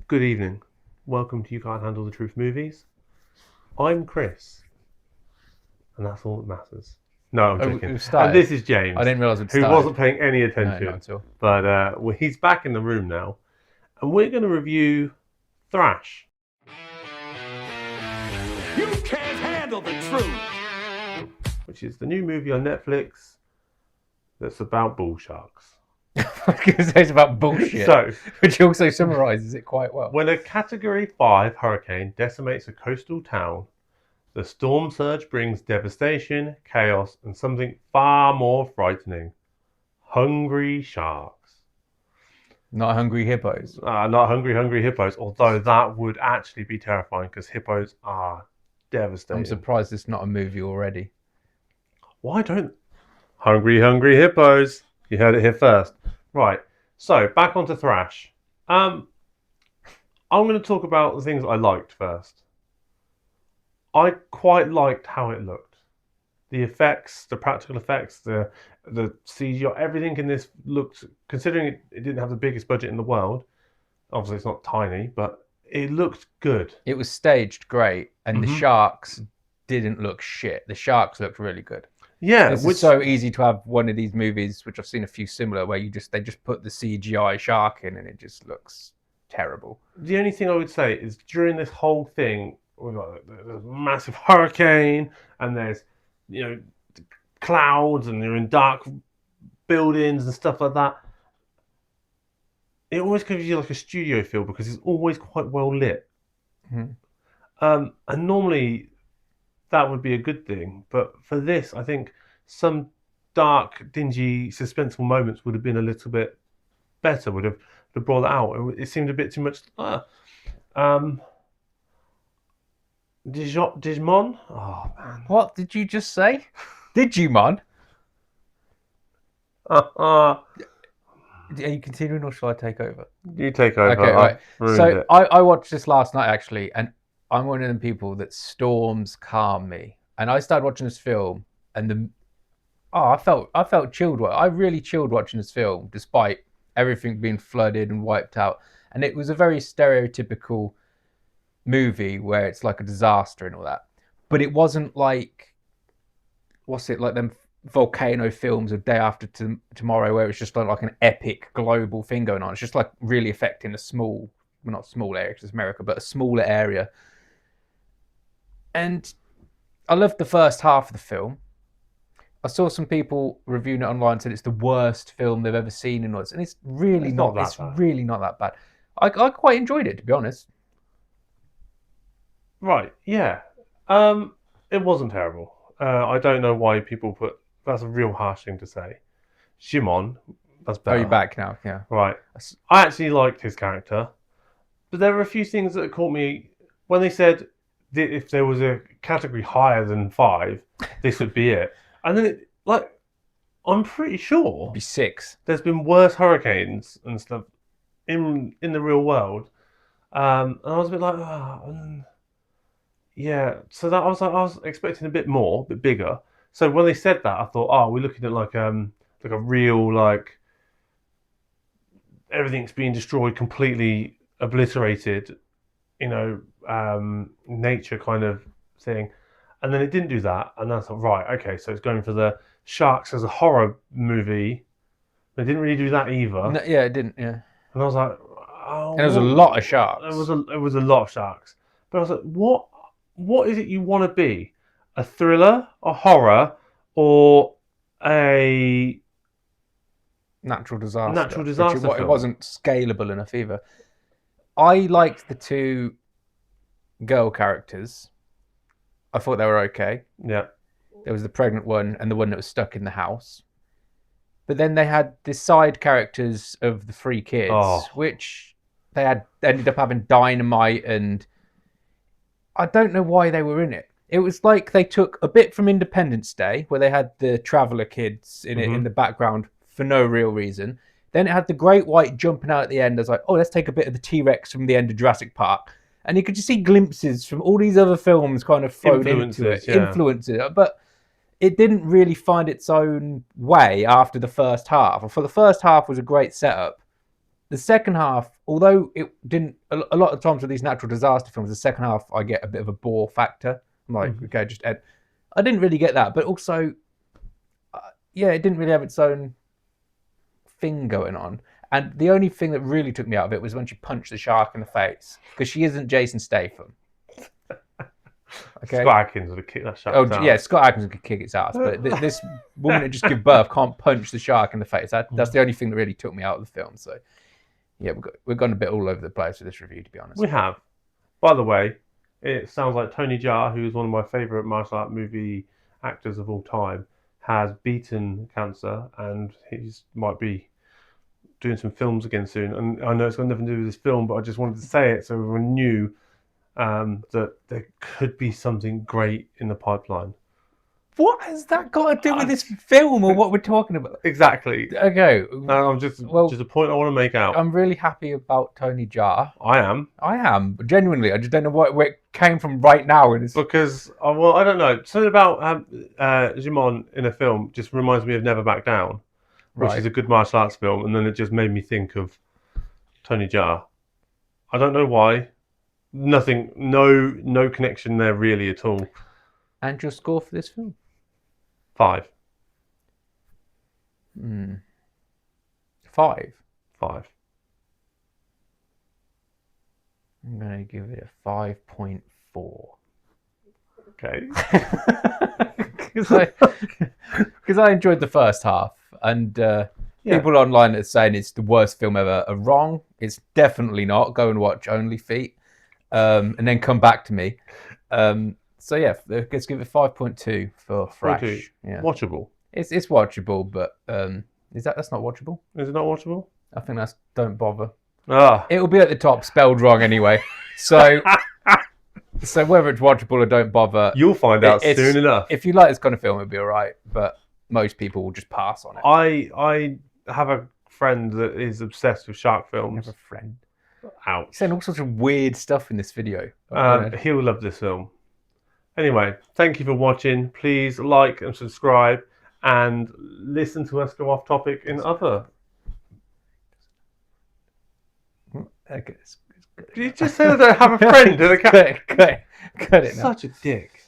Good evening. Welcome to You Can't Handle the Truth Movies. I'm Chris, and that's all that matters. No, I'm joking. We've And started. this is James, I didn't realise we'd who started. wasn't paying any No, attention. not at all. But he's back in the room now, and we're going to review Thrash. You can't handle the truth. Which is the new movie on Netflix that's about bull sharks. I was going to say it's about bullshit, So, which also summarises it quite well. when a Category 5 hurricane decimates a coastal town, the storm surge brings devastation, chaos, and something far more frightening. Hungry sharks. Not hungry hippos. Not hungry hippos, although that would actually be terrifying because hippos are devastating. I'm surprised it's not a movie already. Why don't... Hungry hippos. You heard it here first. Right, so back onto Thrash. I'm going to talk about the things I liked first. I quite liked how it looked. The effects, the practical effects, the CGI, everything in this looked, considering it didn't have the biggest budget in the world, obviously it's not tiny, but it looked good. It was staged great, and the sharks didn't look shit. The sharks looked really good. Yeah, It's so easy to have one of these movies, which I've seen a few similar, where they just put the CGI shark in, and it just looks terrible. The only thing I would say is during this whole thing, we've got there's a massive hurricane, and there's clouds, and you're in dark buildings and stuff like that. It always gives you like a studio feel because it's always quite well lit. And normally that would be a good thing, but for this, I think some dark, dingy, suspenseful moments would have been a little bit better. Would have brought that out. It seemed a bit too much. Digimon? Oh man. What did you just say? Digimon? Are you continuing, or shall I take over? You take over. Okay, right. So it. I watched this last night actually, and I'm one of them people that storms calm me. And I started watching this film, and I felt chilled. I really chilled watching this film, despite everything being flooded and wiped out. And it was a very stereotypical movie where it's like a disaster and all that. But it wasn't like, like them volcano films of Day After Tomorrow, where it's just like an epic global thing going on. It's just like really affecting a small, well, not small area because it's America, but a smaller area. And I loved the first half of the film. I saw some people reviewing it online and said it's the worst film they've ever seen in us, and it's really not. It's really not that bad. I quite enjoyed it, to be honest. Right, yeah. It wasn't terrible. I don't know why people put... That's a real harsh thing to say. Shimon, that's better. Oh, you're back now, yeah. Right. I actually liked his character, but there were a few things that caught me when they said that if there was a category higher than 5, this would be it. And then, I'm pretty sure It'd be 6. there's been worse hurricanes and stuff in the real world. And I was a bit like, yeah. So that I was expecting a bit more, a bit bigger. So when they said that, I thought, oh, we're looking at like a real everything's being destroyed, completely obliterated, nature kind of thing. And then it didn't do that, and I thought, right, okay, so it's going for the sharks as a horror movie. They didn't really do that either. No, yeah, it didn't. Yeah, And I was like, oh. and there was a lot of sharks. It was a lot of sharks. But I was like, what is it you want to be? A thriller, a horror, or a natural disaster. Natural disaster It film. wasn't scalable enough either. I liked the two girl characters. I thought they were okay. Yeah. There was the pregnant one and the one that was stuck in the house. But then they had the side characters of the 3 kids, which they ended up having dynamite, and I don't know why they were in it. It was like they took a bit from Independence Day, where they had the traveller kids in it in the background for no real reason. Then it had the great white jumping out at the end. I was like, oh, let's take a bit of the T-Rex from the end of Jurassic Park. And you could just see glimpses from all these other films kind of thrown into it, influence it. But it didn't really find its own way after the first half. For the first half was a great setup. the second half, although it didn't, a lot of times with these natural disaster films, the second half I get a bit of a bore factor. I'm like, okay, just end. I didn't really get that, but also, yeah, it didn't really have its own thing going on. And the only thing that really took me out of it was when she punched the shark in the face, because she isn't Jason Statham. Okay. Scott Adkins would have kicked that shark. Oh yeah, Scott Adkins could kick its ass, but this woman that just give birth can't punch the shark in the face. That's the only thing that really took me out of the film. So yeah, we've gone a bit all over the place with this review, to be honest. We have. By the way, it sounds like Tony Jaa, who is one of my favourite martial art movie actors of all time, has beaten cancer, and he might be doing some films again soon. And I know it's got nothing to do with this film, but I just wanted to say it so everyone knew that there could be something great in the pipeline. What has that got to do with this film or what we're talking about? Exactly. Okay. I'm just a point I want to make out. I'm really happy about Tony Jaa. I am. Genuinely. I just don't know where it came from right now. Because, well, I don't know. Something about Jimon in a film just reminds me of Never Back Down, which is a good martial arts film, and then it just made me think of Tony Jaa. I don't know why. Nothing. No connection there really at all. And your score for this film? 5. 5. 5. I'm going to give it a 5.4. Okay. Because I enjoyed the first half, and people online are saying it's the worst film ever are wrong. It's definitely not. Go and watch Only Feet, and then come back to me. So yeah, let's give it 5.2 for Thrash. Yeah. Watchable. It's watchable, but that's not watchable? Is it not watchable? I think that's don't bother. It will be at the top, spelled wrong anyway. So whether it's watchable or don't bother, you'll find out soon enough. If you like this kind of film, it'll be all right. But most people will just pass on it. I have a friend that is obsessed with shark films. You have a friend. Ouch. He's saying all sorts of weird stuff in this video. He'll love this film. Anyway, thank you for watching. Please like and subscribe and listen to us go off topic in other. Okay. Did you just say that I have a friend in a cat? Cut it now. Such a dick.